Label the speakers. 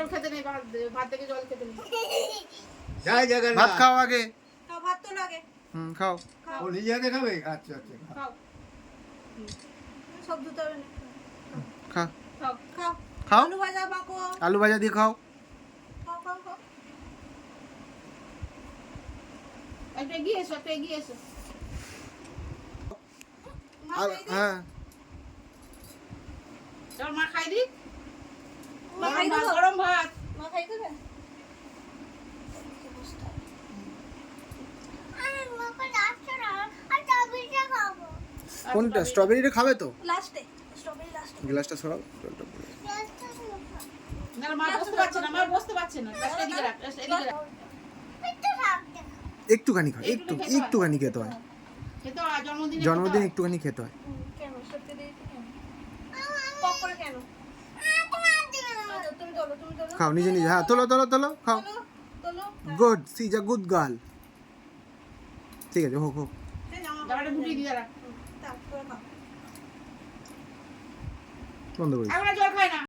Speaker 1: জল খেতে নেই, ভাত থেকে জল খেতে নেই।
Speaker 2: জয় জগন্নাথ।
Speaker 3: ভাত খাও আগে।
Speaker 4: খাও, ভাত তো লাগে।
Speaker 3: খাও।
Speaker 2: ও নিজে হাতে খাবে? আচ্ছা আচ্ছা।
Speaker 1: খাও
Speaker 4: সব ধুতে হবে না।
Speaker 3: খা
Speaker 1: খাও।
Speaker 4: খাও।
Speaker 3: খাও।
Speaker 4: আলু ভাজা মাখো।
Speaker 3: আলু ভাজা দিয়ে খাও।
Speaker 4: খাও খাও খাও।
Speaker 1: একটু এগিয়ে এসো, একটু এগিয়ে এসো।
Speaker 4: মা
Speaker 3: আর
Speaker 4: খাই দে।
Speaker 3: হ্যাঁ
Speaker 1: চল মা খাই দিই।
Speaker 4: মা খাই দেবো?
Speaker 1: গরম ভাত।
Speaker 4: মা খাই দেবে?
Speaker 3: কোনটা স্ট্রবেরিটা খাবে তো?
Speaker 4: লাস্টে স্ট্রবেরি লাস্টে।
Speaker 3: গ্লাসটা সরাও জলটা পড়ে।
Speaker 1: না মা বসতে পারছে না, মা বসতে পারছে না। গ্লাসটা এদিকে রাখ, গ্লাসটা এদিকে রাখ।
Speaker 3: একটুখানি খাও, একটুখানি খেতে হয়।
Speaker 1: খেতে হয়, জন্মদিনে
Speaker 3: জন্মদিন
Speaker 1: খেতে হয়।
Speaker 3: একটুখানি খেতে হয়।
Speaker 4: কেন সত্যি দিয়েছি কেন? পপ করে কেন? আচ্ছা, তুমি তোলো, তুমি তোলো।
Speaker 3: খাও নিজে নিজে, হ্যাঁ তোলো খাও।
Speaker 4: তোলো, তোলো।
Speaker 3: Good, she is a good girl. ঠিক আছে, হোক।
Speaker 4: এই জামা
Speaker 1: জামাটা গুটিয়ে দিয়ে রাখ।
Speaker 4: তারপরে খাও।
Speaker 3: বন্ধ করি।
Speaker 1: আমরা জল খাই না।